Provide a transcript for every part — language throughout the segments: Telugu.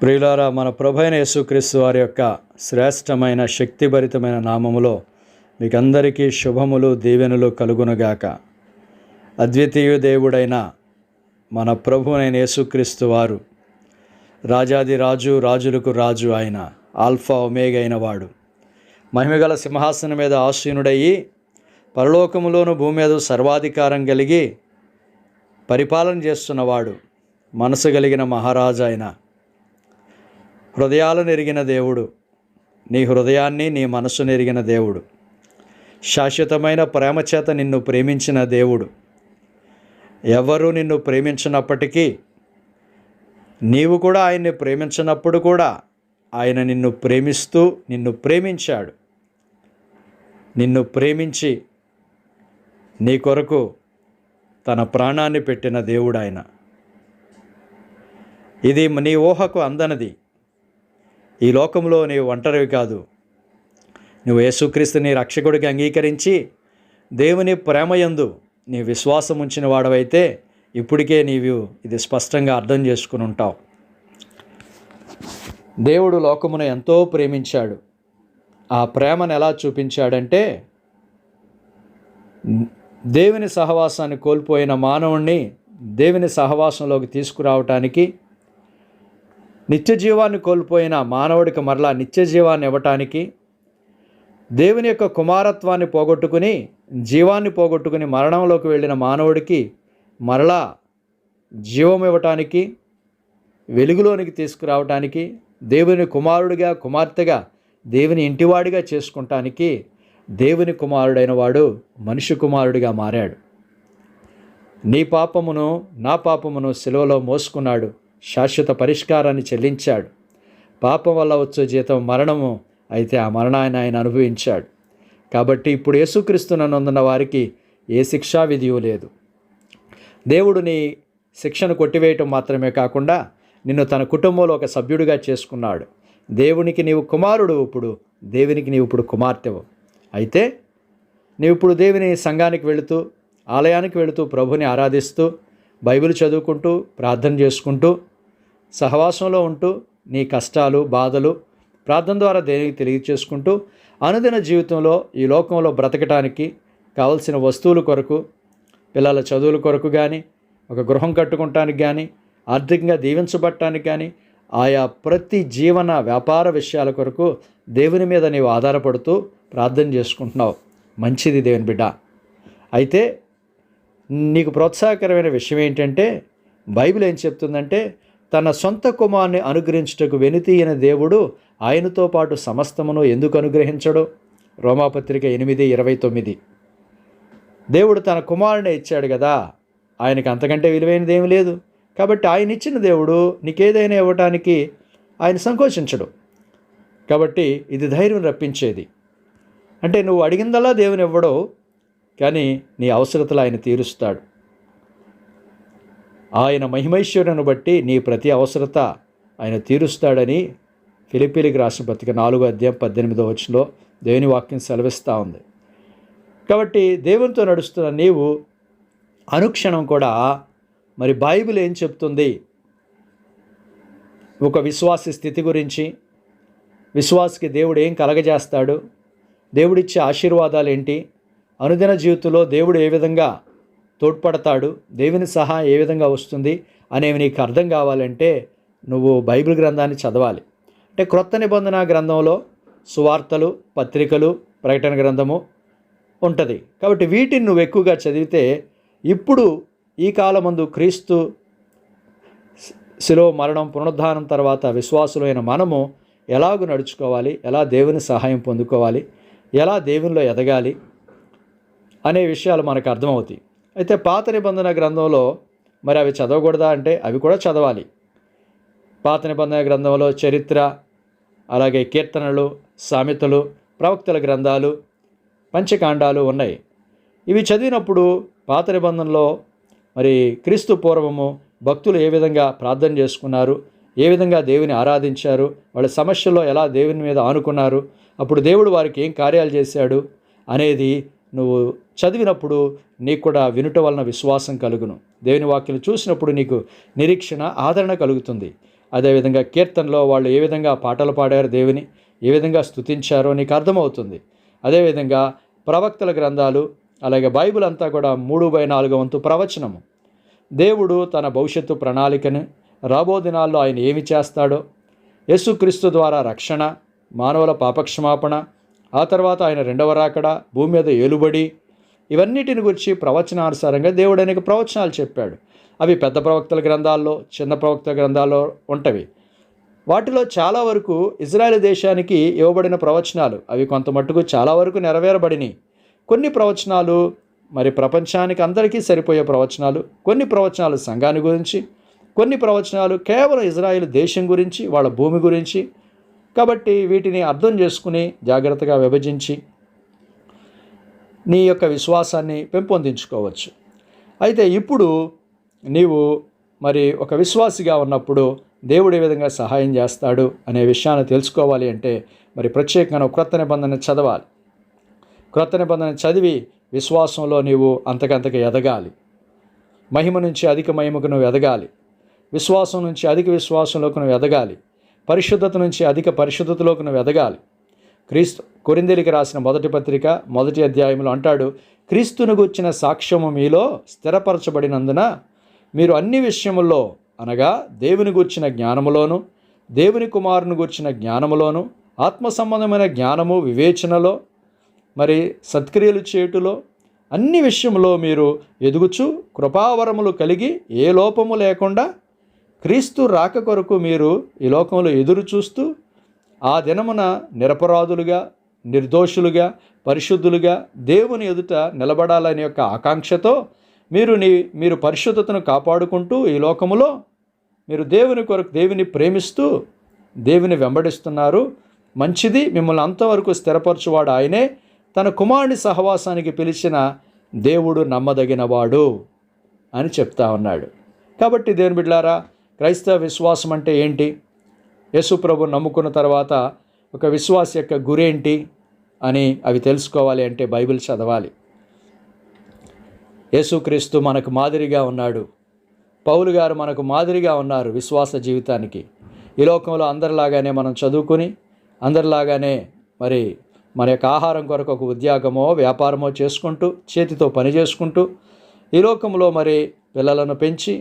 ప్రియులారా, మన ప్రభువైన యేసుక్రీస్తు వారి యొక్క శ్రేష్టమైన శక్తిభరితమైన నామములో మీకందరికీ శుభములు దీవెనలు కలుగునుగాక. అద్వితీయ దేవుడైన మన ప్రభువైన యేసుక్రీస్తు వారు రాజాది రాజు, రాజులకు రాజు, ఆయన ఆల్ఫా ఒమేగా అయిన వాడు, మహిమగల సింహాసనం మీద ఆసీనుడయ్యి పరలోకములోను భూమి మీద సర్వాధికారం కలిగి పరిపాలన చేస్తున్నవాడు, మనసు కలిగిన మహారాజు, ఆయన హృదయాలను ఎరిగిన దేవుడు, నీ హృదయాన్ని నీ మనస్సును ఎరిగిన దేవుడు, శాశ్వతమైన ప్రేమ చేత నిన్ను ప్రేమించిన దేవుడు. ఎవరు నిన్ను ప్రేమించినప్పటికీ నీవు కూడా ఆయన్ని ప్రేమించినప్పుడు కూడా ఆయన నిన్ను ప్రేమిస్తూ నిన్ను ప్రేమించాడు. నిన్ను ప్రేమించి నీ కొరకు తన ప్రాణాన్ని పెట్టిన దేవుడు ఆయన. ఇది నీ ఊహకు అందనది. ఈ లోకంలో నీవు ఒంటరివి కాదు. నువ్వు యేసుక్రీస్తుని రక్షకుడికి అంగీకరించి దేవుని ప్రేమయందు నీ విశ్వాసం ఉంచిన వాడవైతే ఇప్పటికే నీవు ఇది స్పష్టంగా అర్థం చేసుకుని ఉంటావు. దేవుడు లోకమును ఎంతో ప్రేమించాడు. ఆ ప్రేమను ఎలా చూపించాడంటే, దేవుని సహవాసాన్ని కోల్పోయిన మానవుణ్ణి దేవుని సహవాసంలోకి తీసుకురావటానికి, నిత్య జీవాన్ని కోల్పోయిన మానవుడికి మరలా నిత్య జీవాన్ని ఇవ్వటానికి, దేవుని యొక్క కుమారత్వాన్ని పోగొట్టుకుని జీవాన్ని పోగొట్టుకుని మరణంలోకి వెళ్ళిన మానవుడికి మరలా జీవం ఇవ్వటానికి, వెలుగులోనికి తీసుకురావటానికి, దేవుని కుమారుడిగా కుమార్తెగా దేవుని ఇంటివాడిగా చేసుకుంటానికి దేవుని కుమారుడైన వాడు మనిషి కుమారుడిగా మారాడు. నీ పాపమును నా పాపమును సిలువలో మోసుకున్నాడు. శాశ్వత పరిష్కారాన్ని చెల్లించాడు. పాపం వల్ల వచ్చే జీతం మరణము, అయితే ఆ మరణాన్ని ఆయన అనుభవించాడు. కాబట్టి ఇప్పుడు యేసుక్రీస్తును నొందిన వారికి ఏ శిక్షా విధియు లేదు. దేవుడు నీ శిక్షను కొట్టివేయటం మాత్రమే కాకుండా నిన్ను తన కుటుంబంలో ఒక సభ్యుడిగా చేసుకున్నాడు. దేవునికి నీవు కుమారుడు, ఇప్పుడు దేవునికి నీవు ఇప్పుడు కుమార్తెవు. అయితే నీవు ఇప్పుడు దేవుని సంఘానికి వెళుతూ, ఆలయానికి వెళుతూ ప్రభుని ఆరాధిస్తూ, బైబిల్ చదువుకుంటూ, ప్రార్థన చేసుకుంటూ, సహవాసంలో ఉంటూ, నీ కష్టాలు బాధలు ప్రార్థన ద్వారా దేవునికి తెలియచేసుకుంటూ, అనుదిన జీవితంలో ఈ లోకంలో బ్రతకటానికి కావలసిన వస్తువుల కొరకు, పిల్లల చదువుల కొరకు కానీ, ఒక గృహం కట్టుకోవటానికి కానీ, ఆర్థికంగా దీవించబడటానికి కానీ, ఆయా ప్రతి జీవన వ్యాపార విషయాల కొరకు దేవుని మీద నీవు ఆధారపడుతూ ప్రార్థన చేసుకుంటున్నావు. మంచిది దేవుని బిడ్డ. అయితే నీకు ప్రోత్సాహకరమైన విషయం ఏంటంటే, బైబిల్ ఏం చెప్తుందంటే, తన సొంత కుమారుని అనుగ్రహించుటకు వెనుతీయని దేవుడు ఆయనతో పాటు సమస్తమును ఎందుకు అనుగ్రహించడు? రోమాపత్రిక 8:29. దేవుడు తన కుమారుని ఇచ్చాడు కదా, ఆయనకి అంతకంటే విలువైనది ఏమి లేదు. కాబట్టి ఆయన ఇచ్చిన దేవుడు నీకేదైనా ఇవ్వటానికి ఆయన సంకోచించడు. కాబట్టి ఇది ధైర్యం రప్పించేది. అంటే నువ్వు అడిగిందల్లా దేవుని ఇవ్వడు, కానీ నీ అవసరతలు ఆయన తీరుస్తాడు. ఆయన మహిమైశ్వర్యను బట్టి నీ ప్రతి అవసరత ఆయన తీరుస్తాడని ఫిలిప్పీలకు రాసిన పత్రిక 4:18 దేవుని వాక్యం సెలవిస్తూ ఉంది. కాబట్టి దేవునితో నడుస్తున్న నీవు అనుక్షణం కూడా మరి బైబిల్ ఏం చెప్తుంది, ఒక విశ్వాస స్థితి గురించి, విశ్వాసకి దేవుడు ఏం కలగజేస్తాడు, దేవుడిచ్చే ఆశీర్వాదాలు ఏంటి, అనుదిన జీవితంలో దేవుడు ఏ విధంగా తోడ్పడతాడు, దేవుని సహాయం ఏ విధంగా వస్తుంది అనేవి నీకు అర్థం కావాలంటే నువ్వు బైబిల్ గ్రంథాన్ని చదవాలి. అంటే క్రొత్త నిబంధన గ్రంథంలో సువార్తలు, పత్రికలు, ప్రకటన గ్రంథము ఉంటుంది. కాబట్టి వీటిని నువ్వు ఎక్కువగా చదివితే ఇప్పుడు ఈ కాలమందు క్రీస్తు శిలువ మరణం పునరుద్ధానం తర్వాత విశ్వాసులైన మనము ఎలాగూ నడుచుకోవాలి, ఎలా దేవుని సహాయం పొందుకోవాలి, ఎలా దేవునిలో ఎదగాలి అనే విషయాలు మనకు అర్థమవుతాయి. అయితే పాత నిబంధన గ్రంథంలో మరి అవి చదవకూడదా అంటే అవి కూడా చదవాలి. పాత నిబంధన గ్రంథంలో చరిత్ర, అలాగే కీర్తనలు, సామెతలు, ప్రవక్తల గ్రంథాలు, పంచకాండాలు ఉన్నాయి. ఇవి చదివినప్పుడు పాత నిబంధనలో మరి క్రీస్తు పూర్వము భక్తులు ఏ విధంగా ప్రార్థన చేసుకున్నారు, ఏ విధంగా దేవుని ఆరాధించారు, వాళ్ళ సమస్యల్లో ఎలా దేవుని మీద ఆనుకున్నారు, అప్పుడు దేవుడు వారికి ఏం కార్యాలు చేశాడు అనేది నువ్వు చదివినప్పుడు నీకు కూడా వినుట వలన విశ్వాసం కలుగును. దేవుని వాక్యం చూసినప్పుడు నీకు నిరీక్షణ, ఆదరణ కలుగుతుంది. అదేవిధంగా కీర్తనలో వాళ్ళు ఏ విధంగా పాటలు పాడారు, దేవుని ఏ విధంగా స్తుతించారో నీకు అర్థమవుతుంది. అదేవిధంగా ప్రవక్తల గ్రంథాలు, అలాగే బైబిల్ అంతా కూడా 3/4 వంతు ప్రవచనము. దేవుడు తన భవిష్యత్తు ప్రణాళికను, రాబో దినాల్లో ఆయన ఏమి చేస్తాడో, యేసుక్రీస్తు ద్వారా రక్షణ, మానవుల పాపక్షమాపణ, ఆ తర్వాత ఆయన రెండవ రాకడ, భూమి మీద ఏలుబడి, ఇవన్నిటిని గురించి ప్రవచనానుసారంగా దేవుడు అనేక ప్రవచనాలు చెప్పాడు. అవి పెద్ద ప్రవక్తల గ్రంథాల్లో, చిన్న ప్రవక్తల గ్రంథాల్లో ఉంటవి. వాటిలో చాలా వరకు ఇజ్రాయెల్ దేశానికి ఇవ్వబడిన ప్రవచనాలు. అవి కొంత మట్టుకు చాలా వరకు నెరవేరబడినాయి. కొన్ని ప్రవచనాలు మరి ప్రపంచానికి అందరికీ సరిపోయే ప్రవచనాలు, కొన్ని ప్రవచనాలు సంఘాన్ని గురించి, కొన్ని ప్రవచనాలు కేవలం ఇజ్రాయెల్ దేశం గురించి, వాళ్ళ భూమి గురించి. కాబట్టి వీటిని అర్థం చేసుకుని జాగ్రత్తగా విభజించి నీ యొక్క విశ్వాసాన్ని పెంపొందించుకోవచ్చు. అయితే ఇప్పుడు నీవు మరి ఒక విశ్వాసిగా ఉన్నప్పుడు దేవుడు ఏ విధంగా సహాయం చేస్తాడు అనే విషయాన్ని తెలుసుకోవాలి అంటే మరి ప్రత్యేకంగా క్రొత్త నిబంధన చదవాలి. క్రొత్త నిబంధన చదివి విశ్వాసంలో నీవు అంతకంతకు ఎదగాలి. మహిమ నుంచి అధిక మహిమకు నువ్వు ఎదగాలి. విశ్వాసం నుంచి అధిక విశ్వాసంలోకి నువ్వు ఎదగాలి. పరిశుద్ధత నుంచి అధిక పరిశుద్ధతలోకి నువ్వు ఎదగాలి. కొరింథీయులకు రాసిన మొదటి పత్రిక 1వ అధ్యాయంలో అంటాడు, క్రీస్తును గూర్చిన సాక్ష్యము మీలో స్థిరపరచబడినందున మీరు అన్ని విషయముల్లో, అనగా దేవుని గూర్చిన జ్ఞానములోను, దేవుని కుమారుని గూర్చిన జ్ఞానములోను, ఆత్మ సంబంధమైన జ్ఞానము, వివేచనలో, మరి సత్క్రియలు చేయుటలో, అన్ని విషయంలో మీరు ఎదుగుచు కృపావరములు కలిగి ఏ లోపము లేకుండా క్రీస్తు రాక కొరకు మీరు ఈ లోకంలో ఎదురు చూస్తూ ఆ దినమున నిరపరాధులుగా, నిర్దోషులుగా, పరిశుద్ధులుగా దేవుని ఎదుట నిలబడాలనే యొక్క ఆకాంక్షతో మీరు పరిశుద్ధతను కాపాడుకుంటూ ఈ లోకములో మీరు దేవుని కొరకు దేవుని ప్రేమిస్తూ దేవుని వెంబడిస్తున్నారు. మంచిది. మిమ్మల్ని అంతవరకు స్థిరపరచువాడు ఆయనే. తన కుమారుని సహవాసానికి పిలిచిన దేవుడు నమ్మదగినవాడు అని చెప్తా ఉన్నాడు. కాబట్టి దేవుని బిడ్డలారా, క్రైస్తవ విశ్వాసం అంటే ఏంటి? యేసు ప్రభువును నమ్ముకున్న తర్వాత ఒక విశ్వాస యొక్క గురేంటి అని అవి తెలుసుకోవాలి అంటే బైబిల్ చదవాలి. యేసుక్రీస్తు మనకు మాదిరిగా ఉన్నాడు. పౌలు గారు మనకు మాదిరిగా ఉన్నారు విశ్వాస జీవితానికి. ఈ లోకంలో అందరిలాగానే మనం చదువుకుని, అందరిలాగానే మరి మన యొక్క ఆహారం కొరకు ఒక ఉద్యోగమో వ్యాపారమో చేసుకుంటూ, చేతితో పని చేసుకుంటూ, ఈ లోకంలో మరి పిల్లలను పెంచి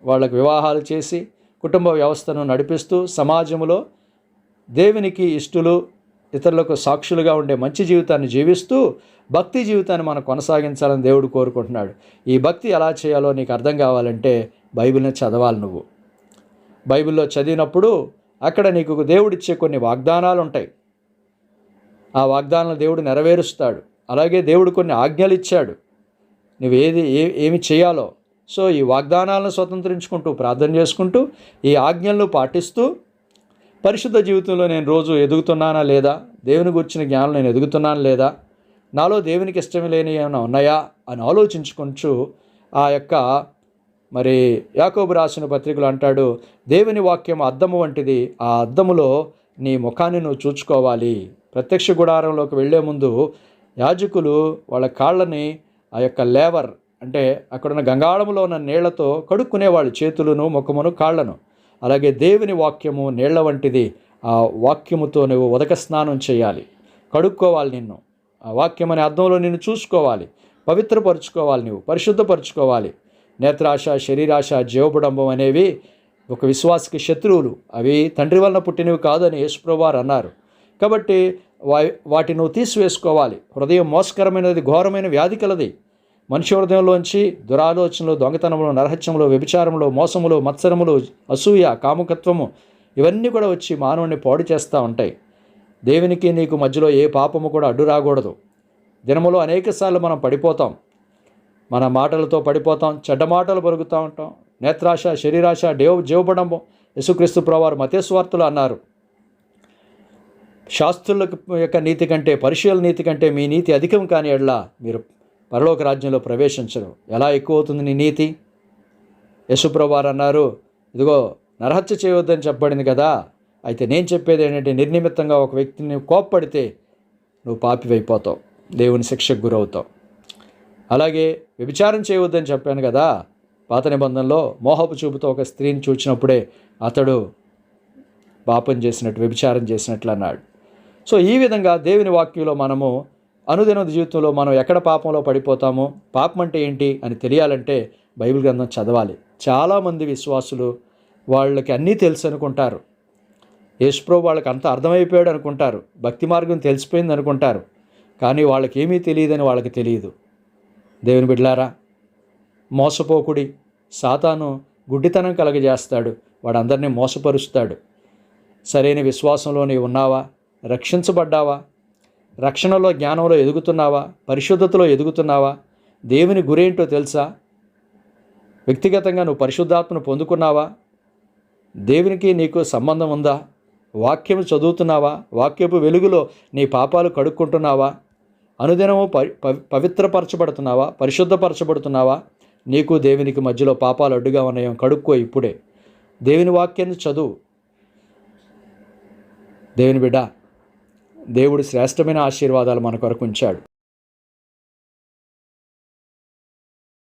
వాళ్ళకు వివాహాలు చేసి కుటుంబ వ్యవస్థను నడిపిస్తూ సమాజంలో దేవునికి ఇష్టలు, ఇతరులకు సాక్షులుగా ఉండే మంచి జీవితాన్ని జీవిస్తూ భక్తి జీవితాన్ని మనం కొనసాగించాలని దేవుడు కోరుకుంటున్నాడు. ఈ భక్తి ఎలా చేయాలో నీకు అర్థం కావాలంటే బైబిల్ని చదవాలి. నువ్వు బైబిల్లో చదివినప్పుడు అక్కడ నీకు దేవుడిచ్చే కొన్ని వాగ్దానాలు ఉంటాయి. ఆ వాగ్దానాలను దేవుడు నెరవేరుస్తాడు. అలాగే దేవుడు కొన్ని ఆజ్ఞలు ఇచ్చాడు, నువ్వు ఏమి చేయాలో. సో ఈ వాగ్దానాలను స్వతంత్రించుకుంటూ, ప్రార్థన చేసుకుంటూ, ఈ ఆజ్ఞలను పాటిస్తూ పరిశుద్ధ జీవితంలో నేను రోజు ఎదుగుతున్నానా లేదా, దేవుని గురించిన జ్ఞానం నేను ఎదుగుతున్నానా లేదా, నాలో దేవునికి ఇష్టమే లేని ఏమైనా ఉన్నాయా అని ఆలోచించుకుంటూ ఆ యొక్క మరి యాకోబు రాసిన పత్రికలు అంటాడు, దేవుని వాక్యం అద్దము వంటిది, ఆ అద్దములో నీ ముఖాన్ని నువ్వు చూచుకోవాలి. ప్రత్యక్ష గుడారంలోకి వెళ్లే ముందు యాజకులు వాళ్ళ కాళ్ళని ఆ యొక్క లేవర్ అంటే అక్కడున్న గంగాళములో ఉన్న నీళ్లతో కడుక్కునేవాళ్ళు, చేతులను, ముఖమును, కాళ్లను. అలాగే దేవుని వాక్యము నీళ్ల వంటిది, ఆ వాక్యముతో నువ్వు ఉదక స్నానం చేయాలి, కడుక్కోవాలి. నిన్ను ఆ వాక్యం అనే అర్థంలో నిన్ను చూసుకోవాలి, పవిత్రపరుచుకోవాలి, నువ్వు పరిశుద్ధపరుచుకోవాలి. నేత్రాశ, శరీరాశ, జీవబుడంబం అనేవి ఒక విశ్వాసకి శత్రువులు. అవి తండ్రి వలన పుట్టినవి కాదని యేసుప్రభువారు అన్నారు. కాబట్టి వాటిని నువ్వు తీసివేసుకోవాలి. హృదయం మోసకరమైనది, ఘోరమైన వ్యాధి కలది. మనిషి హృదయంలోంచి దురాలోచనలు, దొంగతనములు, నరహత్యములు, వ్యభిచారములు, మోసములు, మత్సరములు, అసూయ, కాముకత్వము ఇవన్నీ కూడా వచ్చి మానవుని పాడు చేస్తూ ఉంటాయి. దేవునికి నీకు మధ్యలో ఏ పాపము కూడా అడ్డు రాకూడదు. దినములో అనేకసార్లు మనం పడిపోతాం, మన మాటలతో పడిపోతాం, చెడ్డ మాటలు పలుకుతూ ఉంటాం. నేత్రాశ, శరీరాశ, జీవబడంబం. యేసుక్రీస్తు ప్రభువారు మత్తయి సువార్తలో అన్నారు, శాస్త్రుల యొక్క నీతి కంటే, పరిశీలన నీతి కంటే మీ నీతి అధికం కాని ఎడల మీరు పరలోక రాజ్యంలో ప్రవేశించరు. ఎలా ఎక్కువ అవుతుంది నీ నీతి? యేసు ప్రభువారు అన్నారు, ఇదిగో నరహత్య చేయవద్దని చెప్పబడింది కదా, అయితే నేను చెప్పేది ఏంటంటే నిర్నిమిత్తంగా ఒక వ్యక్తిని కోప్పడితే నువ్వు పాపివైపోతావు, దేవుని శిక్షకు గురవుతావు. అలాగే వ్యభిచారం చేయవద్దని చెప్పాను కదా, పాత నిబంధనలో మోహపు చూపుతో ఒక స్త్రీని చూచినప్పుడే అతడు పాపం చేసినట్టు, వ్యభిచారం చేసినట్లు అన్నాడు. సో ఈ విధంగా దేవుని వాక్యంలో మనము అనుదిన జీవితంలో మనం ఎక్కడ పాపంలో పడిపోతామో, పాపం అంటే ఏంటి అని తెలియాలంటే బైబిల్ గ్రంథం చదవాలి. చాలామంది విశ్వాసులు వాళ్ళకి అన్నీ తెలుసు అనుకుంటారు. యేసుప్రభు వాళ్ళకి అంత అర్థమైపోయాడు అనుకుంటారు. భక్తి మార్గం తెలిసిపోయింది అనుకుంటారు. కానీ వాళ్ళకి ఏమీ తెలియదని వాళ్ళకి తెలియదు. దేవుని బిడ్డలారా, మోసపోకుడి. సాతాను గుడ్డితనం కలగజేస్తాడు. వాడు అందరినీ మోసపరుస్తాడు. సరైన విశ్వాసంలో నీవు ఉన్నావా? రక్షించబడ్డావా? రక్షణలో, జ్ఞానంలో ఎదుగుతున్నావా? పరిశుద్ధతలో ఎదుగుతున్నావా? దేవుని గురేంటో తెలుసా? వ్యక్తిగతంగా నువ్వు పరిశుద్ధాత్మను పొందుకున్నావా? దేవునికి నీకు సంబంధం ఉందా? వాక్యం చదువుతున్నావా? వాక్యపు వెలుగులో నీ పాపాలు కడుక్కుంటున్నావా? అనుదినము పవిత్రపరచబడుతున్నావా? పరిశుద్ధపరచబడుతున్నావా? నీకు దేవునికి మధ్యలో పాపాలు అడ్డుగా ఉన్నాయో కడుక్కో ఇప్పుడే. దేవుని వాక్యాన్ని చదువు. దేవుని బిడ్డ, దేవుడు శ్రేష్టమైన ఆశీర్వాదాలు మన కొరకు ఉంచాడు.